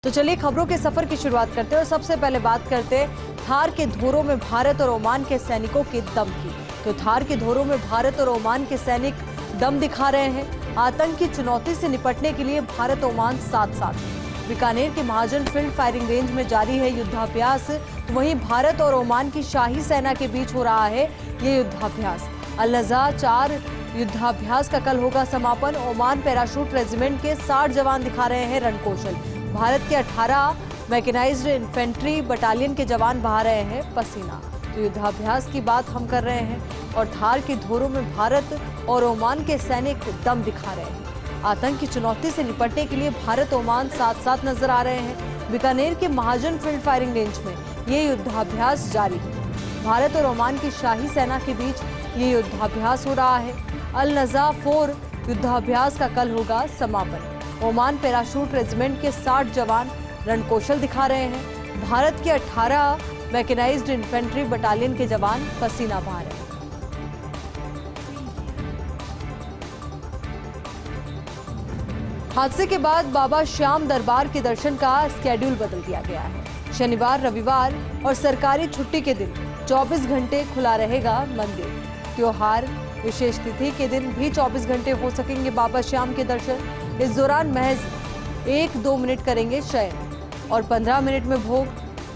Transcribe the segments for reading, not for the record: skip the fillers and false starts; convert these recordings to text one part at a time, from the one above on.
तो चलिए खबरों के सफर की शुरुआत करते हैं और सबसे पहले बात करते हैं थार के धोरों में भारत और ओमान के सैनिकों के दम की। तो थार के धोरों में भारत और ओमान के सैनिक दम दिखा रहे हैं। आतंक की चुनौती से निपटने के लिए भारत ओमान साथ साथ हैं। बीकानेर के महाजन फील्ड फायरिंग रेंज में जारी है युद्धाभ्यास। तो वहीं भारत और ओमान की शाही सेना के बीच हो रहा है ये युद्धाभ्यास। अल-नज़ा 4 युद्धाभ्यास का कल होगा समापन। ओमान पैराशूट रेजिमेंट के 60 जवान दिखा रहे हैं रणकौशल। भारत के 18 मैकेनाइज्ड इन्फेंट्री बटालियन के जवान बहा रहे हैं पसीना। तो युद्धाभ्यास की बात हम कर रहे हैं और थार के धोरों में भारत और ओमान के सैनिक दम दिखा रहे हैं। आतंक की चुनौती से निपटने के लिए भारत ओमान साथ साथ नजर आ रहे हैं। बीकानेर के महाजन फील्ड फायरिंग रेंज में ये युद्धाभ्यास जारी है। भारत और ओमान की शाही सेना के बीच ये युद्धाभ्यास हो रहा है। अल-नज़ा 4 युद्धाभ्यास का कल होगा समापन। ओमान पैराशूट रेजिमेंट के 60 जवान रणकौशल दिखा रहे हैं। भारत के 18 मैकेनाइज्ड इन्फेंट्री बटालियन के जवान पसीना बहा रहे हैं। हादसे के बाद बाबा श्याम दरबार के दर्शन का स्केड्यूल बदल दिया गया है। शनिवार, रविवार और सरकारी छुट्टी के दिन 24 घंटे खुला रहेगा मंदिर। त्योहार, विशेष तिथि के दिन भी 24 घंटे हो सकेंगे बाबा श्याम के दर्शन। इस दौरान महज 1-2 मिनट करेंगे शयन और 15 मिनट में भोग।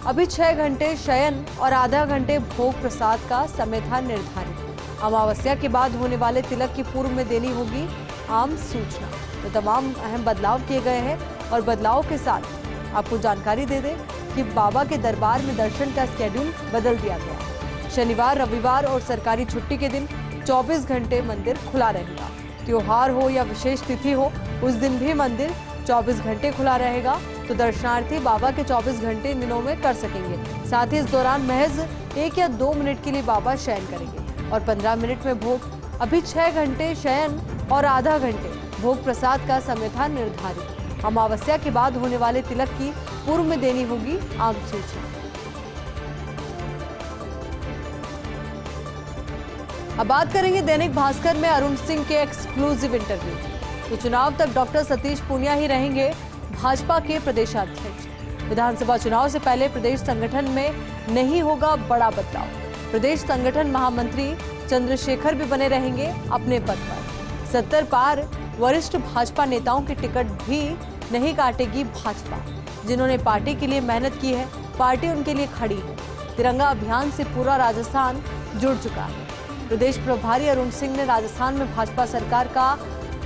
अभी 6 घंटे शयन और आधा घंटे भोग प्रसाद का समय था निर्धारित। अमावस्या के बाद होने वाले तिलक की पूर्व में देनी होगी आम सूचना। तो तमाम अहम बदलाव किए गए हैं और बदलाव के साथ आपको जानकारी दे दें कि बाबा के दरबार में दर्शन का स्केड्यूल बदल दिया गया। शनिवार, रविवार और सरकारी छुट्टी के दिन 24 घंटे मंदिर खुला रहेगा। त्योहार हो या विशेष तिथि हो, उस दिन भी मंदिर 24 घंटे खुला रहेगा। तो दर्शनार्थी बाबा के 24 घंटे इन दिनों में कर सकेंगे। साथ ही इस दौरान महज 1 या 2 मिनट के लिए बाबा शयन करेंगे और 15 मिनट में भोग। अभी 6 घंटे शयन और आधा घंटे भोग प्रसाद का समय था निर्धारित। अमावस्या के बाद होने वाले तिलक की पूर्व में देनी होगी आम सूचना। अब बात करेंगे दैनिक भास्कर में अरुण सिंह के एक्सक्लूसिव इंटरव्यू। तो चुनाव तक डॉक्टर सतीश पूनिया ही रहेंगे भाजपा के प्रदेशाध्यक्ष। विधानसभा चुनाव से पहले प्रदेश संगठन में नहीं होगा बड़ा बदलाव। प्रदेश संगठन महामंत्री चंद्रशेखर भी बने रहेंगे अपने पद पर। 70 पार वरिष्ठ भाजपा नेताओं की टिकट भी नहीं काटेगी भाजपा। जिन्होंने पार्टी के लिए मेहनत की है, पार्टी उनके लिए खड़ी है। तिरंगा अभियान से पूरा राजस्थान जुड़ चुका है। प्रदेश प्रभारी अरुण सिंह ने राजस्थान में भाजपा सरकार का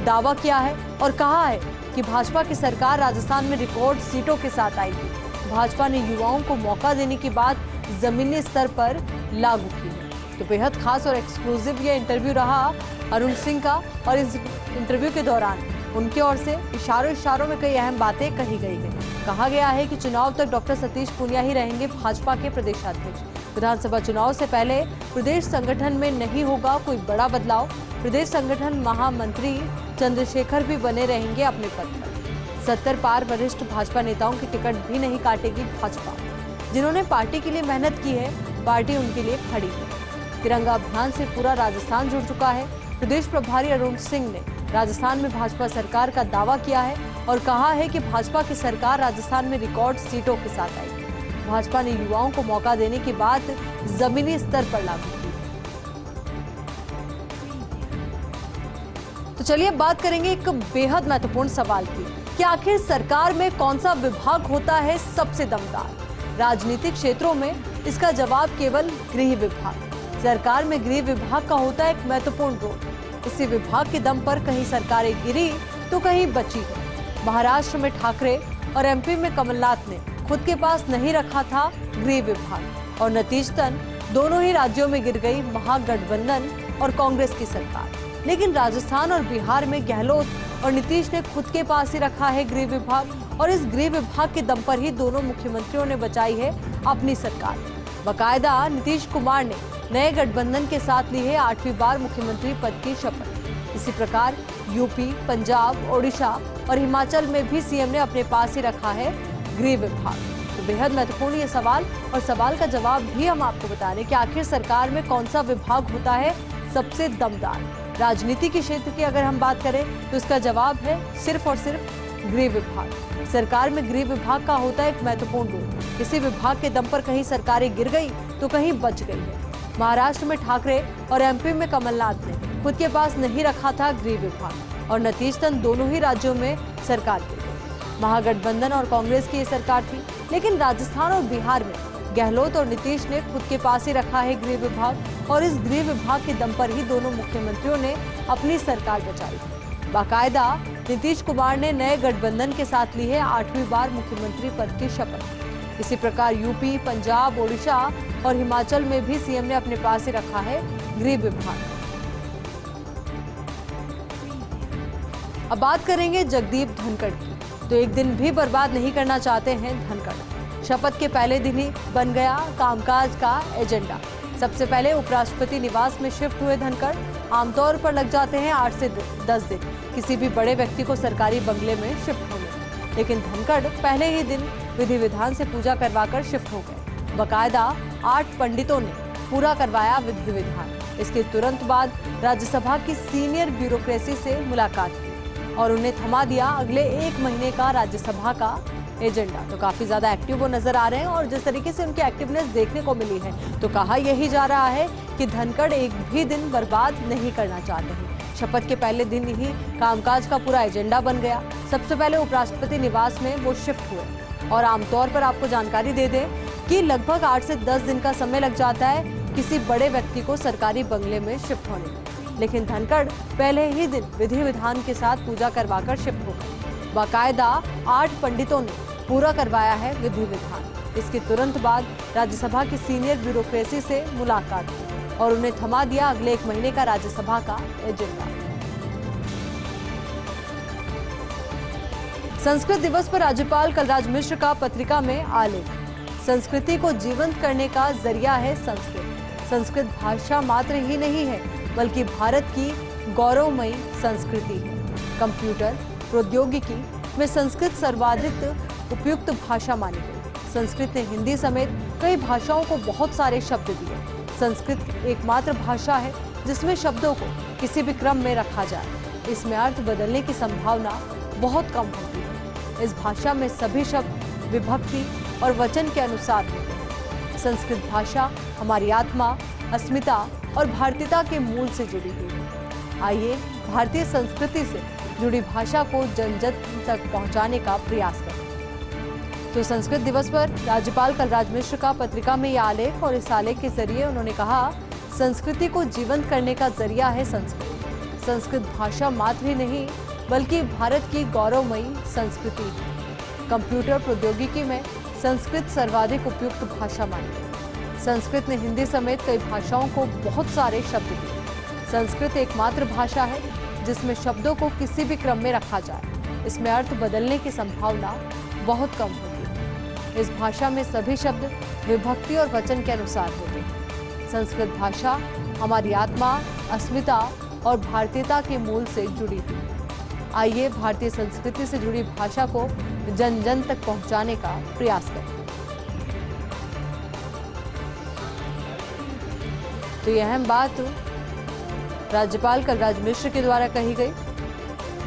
दावा किया है और कहा है कि भाजपा की सरकार राजस्थान में रिकॉर्ड सीटों के साथ आएगी। भाजपा ने युवाओं को मौका देने की बात जमीनी स्तर पर लागू की है। तो बेहद खास और एक्सक्लूसिव ये इंटरव्यू रहा अरुण सिंह का और इस इंटरव्यू के दौरान उनकी ओर से इशारों में कई अहम बातें कही गई है। कहा गया है कि चुनाव तक डॉक्टर सतीश पूनिया ही रहेंगे भाजपा के प्रदेशाध्यक्ष। विधानसभा चुनाव से पहले प्रदेश संगठन में नहीं होगा कोई बड़ा बदलाव। प्रदेश संगठन महामंत्री चंद्रशेखर भी बने रहेंगे अपने पद पर। 70 पार वरिष्ठ भाजपा नेताओं की टिकट भी नहीं काटेगी भाजपा। जिन्होंने पार्टी के लिए मेहनत की है, पार्टी उनके लिए खड़ी है। तिरंगा अभियान से पूरा राजस्थान जुड़ चुका है। प्रदेश प्रभारी अरुण सिंह ने राजस्थान में भाजपा सरकार का दावा किया है और कहा है कि भाजपा की सरकार राजस्थान में रिकॉर्ड सीटों के साथ आएगी। भाजपा ने युवाओं को मौका देने की बात जमीनी स्तर पर लागू की। तो चलिए बात करेंगे एक बेहद महत्वपूर्ण सवाल की कि आखिर सरकार में कौन सा विभाग होता है सबसे दमदार। राजनीतिक क्षेत्रों में इसका जवाब केवल गृह विभाग। सरकार में गृह विभाग का होता है एक महत्वपूर्ण रोल। इसी विभाग के दम पर कहीं सरकारें गिरी तो कहीं बची है। महाराष्ट्र में ठाकरे और एमपी में कमलनाथ ने खुद के पास नहीं रखा था गृह विभाग और नतीजतन दोनों ही राज्यों में गिर गई महागठबंधन और कांग्रेस की सरकार। लेकिन राजस्थान और बिहार में गहलोत और नीतीश ने खुद के पास ही रखा है गृह विभाग और इस गृह विभाग के दम पर ही दोनों मुख्यमंत्रियों ने बचाई है अपनी सरकार। बाकायदा नीतीश कुमार ने नए गठबंधन के साथ ली है 8वीं बार मुख्यमंत्री पद की शपथ। इसी प्रकार यूपी, पंजाब, ओडिशा और हिमाचल में भी सीएम ने अपने पास ही रखा है गृह विभाग। तो बेहद महत्वपूर्ण ये सवाल और सवाल का जवाब भी हम आपको बता दें कि आखिर सरकार में कौन सा विभाग होता है सबसे दमदार। राजनीति के क्षेत्र की अगर हम बात करें तो इसका जवाब है सिर्फ और सिर्फ गृह विभाग। सरकार में गृह विभाग का होता है एक महत्वपूर्ण रोल। किसी विभाग के दम पर कहीं सरकारें गिर गई तो कहीं बच गई है। महाराष्ट्र में ठाकरे और एमपी में कमलनाथ ने खुद के पास नहीं रखा था गृह विभाग और नतीजतन दोनों ही राज्यों में सरकार गिर गई। महागठबंधन और कांग्रेस की ये सरकार थी, लेकिन राजस्थान और बिहार में गहलोत और नीतीश ने खुद के पास ही रखा है गृह विभाग और इस गृह विभाग के दम पर ही दोनों मुख्यमंत्रियों ने अपनी सरकार बचाई। बाकायदा नीतीश कुमार ने नए गठबंधन के साथ ली है 8वीं बार मुख्यमंत्री पद की शपथ। इसी प्रकार यूपी, पंजाब, ओडिशा और हिमाचल में भी सीएम ने अपने पास ही रखा है गृह विभाग। अब बात करेंगे जगदीप धनखड़ की। तो एक दिन भी बर्बाद नहीं करना चाहते हैं धनखड़। शपथ के पहले दिन ही बन गया कामकाज का एजेंडा। सबसे पहले उपराष्ट्रपति निवास में शिफ्ट हुए धनखड़। आमतौर पर लग जाते हैं 8 से 10 दिन किसी भी बड़े व्यक्ति को सरकारी बंगले में शिफ्ट होने, लेकिन धनखड़ पहले ही दिन विधि विधान से पूजा करवाकर शिफ्ट हो गए। बकायदा 8 पंडितों ने पूरा करवाया विधि विधान। इसके तुरंत बाद राज्यसभा की सीनियर ब्यूरोक्रेसी से मुलाकात की और उन्हें थमा दिया अगले 1 महीने का राज्यसभा का एजेंडा। तो काफी ज्यादा एक्टिव वो नजर आ रहे हैं और जिस तरीके से उनकी एक्टिवनेस देखने को मिली है तो कहा यही जा रहा है कि धनखड़ एक भी दिन बर्बाद नहीं करना चाहते हैं। शपथ के पहले दिन ही कामकाज का पूरा एजेंडा बन गया। सबसे पहले उपराष्ट्रपति निवास में वो शिफ्ट हुए और आमतौर पर आपको जानकारी दे दें कि लगभग 8 से 10 दिन का समय लग जाता है किसी बड़े व्यक्ति को सरकारी बंगले में शिफ्ट होने में, लेकिन धनखड़ पहले ही दिन विधि विधान के साथ पूजा करवाकर शिफ्ट हो गए। बाकायदा 8 पंडितों ने पूरा करवाया है विधि विधान। इसके तुरंत बाद राज्यसभा की सीनियर ब्यूरोक्रेसी से मुलाकात की और उन्हें थमा दिया अगले 1 महीने का राज्यसभा का एजेंडा। संस्कृत दिवस पर राज्यपाल कलराज मिश्र का पत्रिका में आलेख। संस्कृति को जीवंत करने का जरिया है संस्कृत। संस्कृत भाषा मात्र ही नहीं है बल्कि भारत की गौरवमयी संस्कृति है। कंप्यूटर प्रौद्योगिकी में संस्कृत सर्वाधिक उपयुक्त भाषा मानी गई। संस्कृत ने हिंदी समेत कई भाषाओं को बहुत सारे शब्द दिए। संस्कृत एकमात्र भाषा है जिसमें शब्दों को किसी भी क्रम में रखा जाए। इसमें अर्थ बदलने की संभावना बहुत कम होती है। इस भाषा में सभी शब्द विभक्ति और वचन के अनुसार होते हैं। संस्कृत भाषा हमारी आत्मा, अस्मिता और भारतीयता के मूल से जुड़ी हुई है। आइए भारतीय संस्कृति से जुड़ी भाषा को जन जन तक पहुंचाने का प्रयास करें। तो संस्कृत दिवस पर राज्यपाल कलराज मिश्र का पत्रिका में यह आलेख और इस आलेख के जरिए उन्होंने कहा संस्कृति को जीवंत करने का जरिया है संस्कृत। संस्कृत भाषा मात्र ही नहीं बल्कि भारत की गौरवमयी संस्कृति है। कंप्यूटर प्रौद्योगिकी में संस्कृत सर्वाधिक उपयुक्त भाषा मानी गई। संस्कृत ने हिंदी समेत कई भाषाओं को बहुत सारे शब्द दिए। संस्कृत एकमात्र भाषा है जिसमें शब्दों को किसी भी क्रम में रखा जाए। इसमें अर्थ बदलने की संभावना बहुत कम होती है। इस भाषा में सभी शब्द विभक्ति और वचन के अनुसार होते हैं। संस्कृत भाषा हमारी आत्मा, अस्मिता और भारतीयता के मूल से जुड़ी हुई है। आइए भारतीय संस्कृति से जुड़ी भाषा को जन जन तक पहुंचाने का प्रयास करें। तो यह अहम बात राज्यपाल कलराज मिश्र के द्वारा कही गई।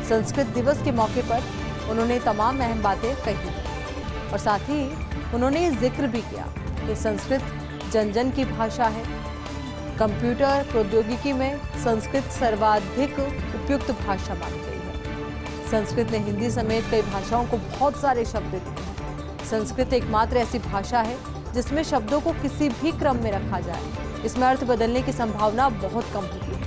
संस्कृत दिवस के मौके पर उन्होंने तमाम अहम बातें कही और साथ ही उन्होंने ये जिक्र भी किया कि संस्कृत जन जन की भाषा है। कंप्यूटर प्रौद्योगिकी में संस्कृत सर्वाधिक उपयुक्त भाषा मानी गई है। संस्कृत ने हिंदी समेत कई भाषाओं को बहुत सारे शब्द दिए हैं। संस्कृत एकमात्र ऐसी भाषा है जिसमें शब्दों को किसी भी क्रम में रखा जाए। इसमें अर्थ बदलने की संभावना बहुत कम होती है।